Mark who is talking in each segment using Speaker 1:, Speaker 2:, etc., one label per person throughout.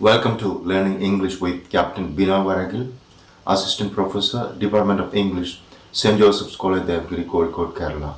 Speaker 1: Welcome to Learning English with Captain Binoy Varakil, Assistant Professor, Department of English, St. Joseph's College, Devagiri, Kozhikode, Kerala.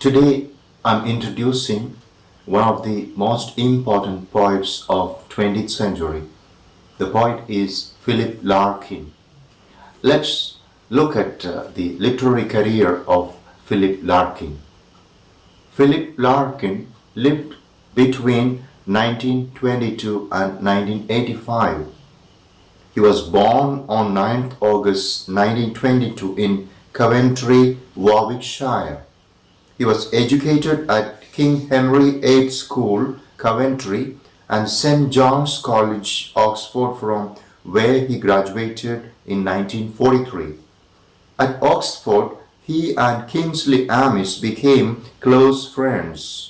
Speaker 1: Today, I'm introducing one of the most important poets of 20th century. The poet is Philip Larkin. Let's look at the literary career of Philip Larkin. Philip Larkin lived between 1922 and 1985. He was born on 9th August 1922 in Coventry, Warwickshire. He was educated at King Henry VIII School, Coventry, and St. John's College, Oxford, from where he graduated in 1943. At Oxford, he and Kingsley Amis became close friends.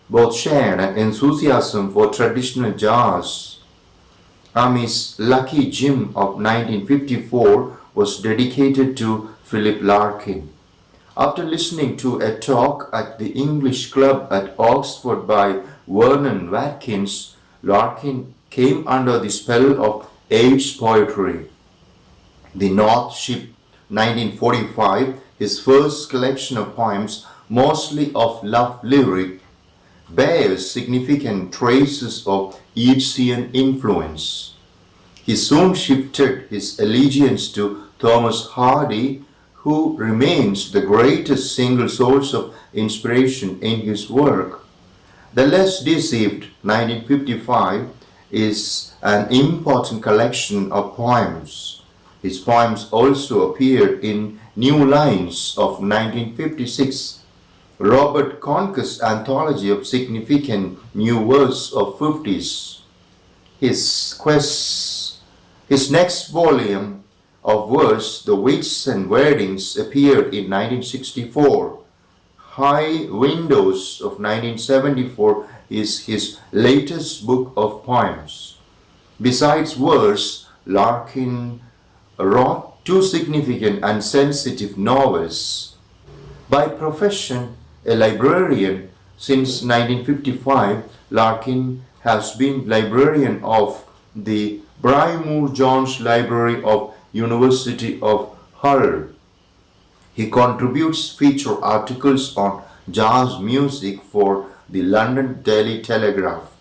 Speaker 1: Both shared an enthusiasm for traditional jazz. Amis' Lucky Jim of 1954 was dedicated to Philip Larkin. After listening to a talk at the English Club at Oxford by Vernon Watkins, Larkin came under the spell of Yeats' poetry. The North Ship, 1945, his first collection of poems, mostly of love lyric, bears significant traces of Yeatsian influence. He soon shifted his allegiance to Thomas Hardy, who remains the greatest single source of inspiration in his work. The Less Deceived, 1955, is an important collection of poems. His poems also appeared in New Lines of 1956, Robert Conquest's anthology of significant new words of 50s. His next volume of verse, The Wits and Weddings, appeared in 1964. High Windows of 1974 is his latest book of poems. Besides verse, Larkin wrote two significant and sensitive novels. By profession, a librarian, since 1955, Larkin has been librarian of the Braymore Jones Library of University of Hull. He contributes feature articles on jazz music for the London Daily Telegraph.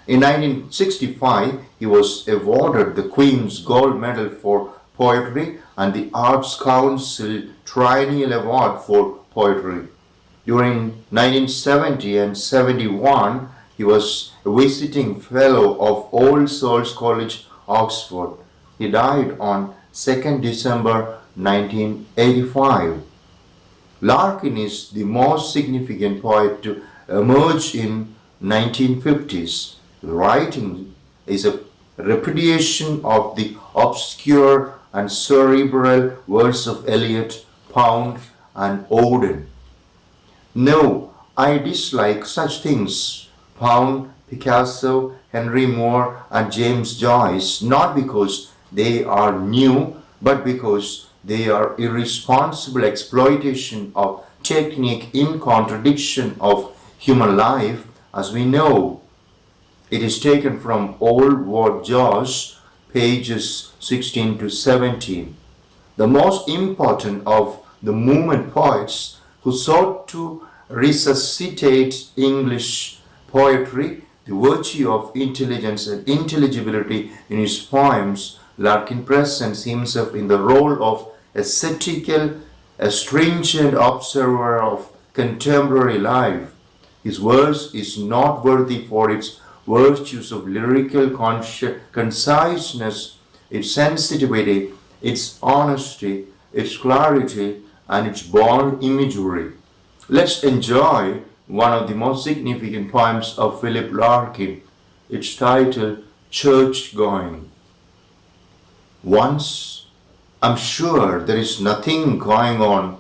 Speaker 1: In 1965, he was awarded the Queen's Gold Medal for Poetry and the Arts Council Triennial Award for Poetry. During 1970 and 71, he was a visiting fellow of All Souls College, Oxford. He died on 2nd December 1985. Larkin is the most significant poet to emerge in 1950s. His writing is a repudiation of the obscure and cerebral words of Eliot, Pound, and Auden. No, I dislike such things, Pound, Picasso, Henry Moore, and James Joyce, not because they are new, but because they are irresponsible exploitation of technique in contradiction of human life as we know. It is taken from Old War Josh, pages 16 to 17. The most important of the movement poets who sought to resuscitate English poetry, the virtue of intelligence and intelligibility in his poems, Larkin presents himself in the role of a satirical, astringent observer of contemporary life. His verse is noteworthy for its virtues of lyrical conciseness, its sensitivity, its honesty, its clarity, and its bold imagery. Let's enjoy one of the most significant poems of Philip Larkin. It's titled Church Going. Once, I'm sure there is nothing going on.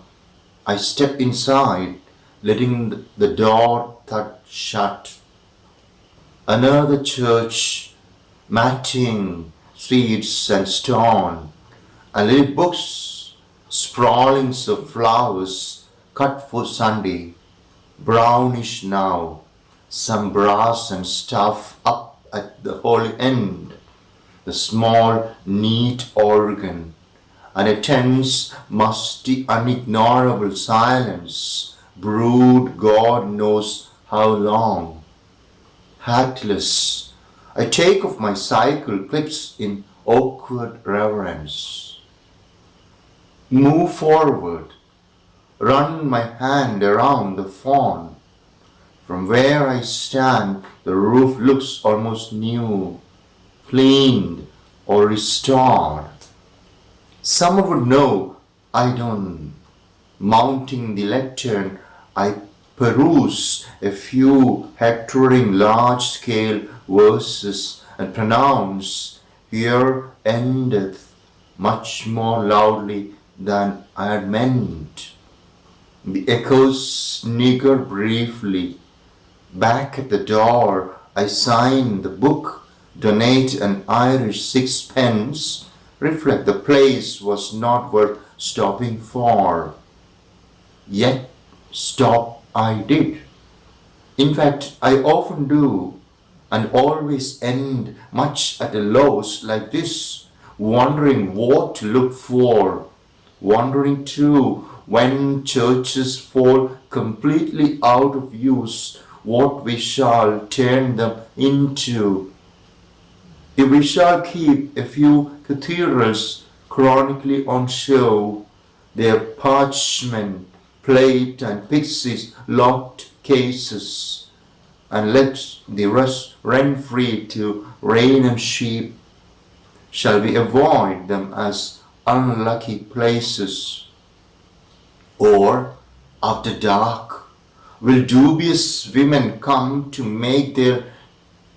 Speaker 1: I step inside, letting the door thud shut. Another church, matting, seats and stone, and little books, sprawlings of flowers cut for Sunday, brownish now, some brass and stuff up at the holy end, the small, neat organ, and a tense, musty, unignorable silence brewed God knows how long. Hatless, I take off my cycle clips in awkward reverence. Move forward, run my hand around the fawn. From where I stand, the roof looks almost new, cleaned or restored. Someone would know I don't. Mounting the lectern, I peruse a few hectoring large-scale verses and pronounce, "Here endeth," much more loudly than I had meant. The echoes snigger briefly. Back at the door, I sign the book, donate an Irish sixpence, reflect the place was not worth stopping for. Yet stop I did. In fact, I often do, and always end much at a loss like this, wondering what to look for, wondering too when churches fall completely out of use, what we shall turn them into. If we shall keep a few cathedrals chronically on show, their parchment, plate and pixies locked cases, and let the rest rent free to Rainham sheep, shall we avoid them as unlucky places? Or, after dark, will dubious women come to make their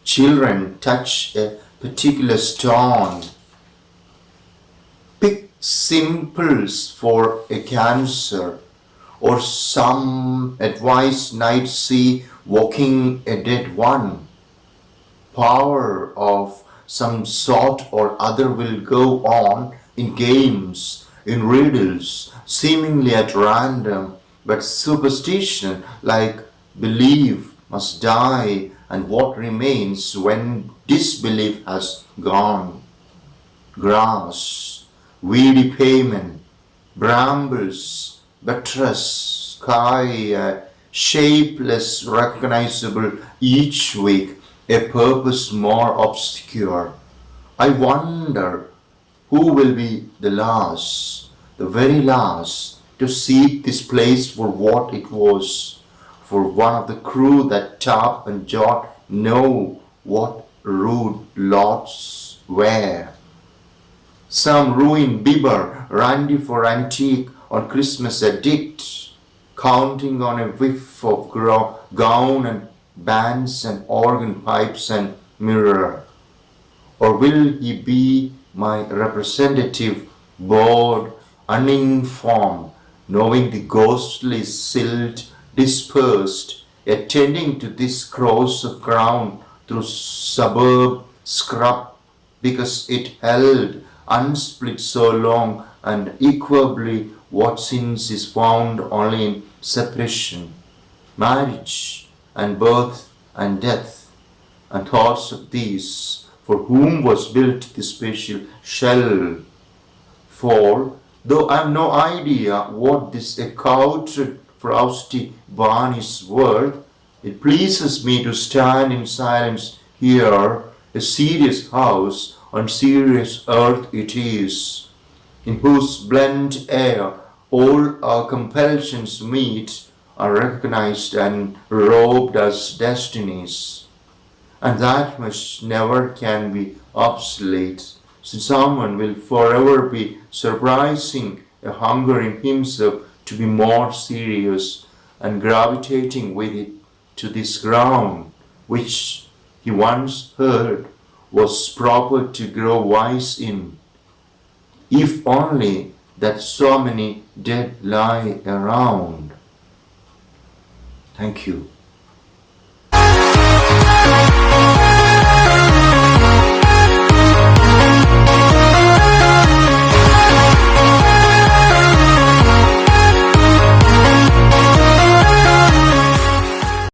Speaker 1: children touch a particular stone? Pick simples for a cancer, or some advice night see walking a dead one. Power of some sort or other will go on in games, in riddles, seemingly at random, but superstition, like belief, must die, and what remains when disbelief has gone? Grass, weedy pavement, brambles, buttress, sky, shapeless, recognizable each week, a purpose more obscure. I wonder who will be the last, the very last, to seek this place for what it was, for one of the crew that Tarp and Jot know what rude lots were. Some ruined bibber, randy for antique, on Christmas addict, counting on a whiff of gown and bands and organ pipes and mirror. Or will he be my representative, bored, uninformed, knowing the ghostly silt dispersed, attending to this cross of ground through suburb scrub, because it held unsplit so long, and equably what since is found only in separation, marriage, and birth and death, and thoughts of these, for whom was built this special shell. For, though I have no idea what this accoutred frosty barn is worth, it pleases me to stand in silence here, a serious house, on serious earth it is, in whose blent air all our compulsions meet, are recognized and robed as destinies. And that much never can be obsolete, since someone will forever be surprising a hunger in himself to be more serious, and gravitating with it to this ground, which he once heard was proper to grow wise in, if only that so many dead lie around. Thank you.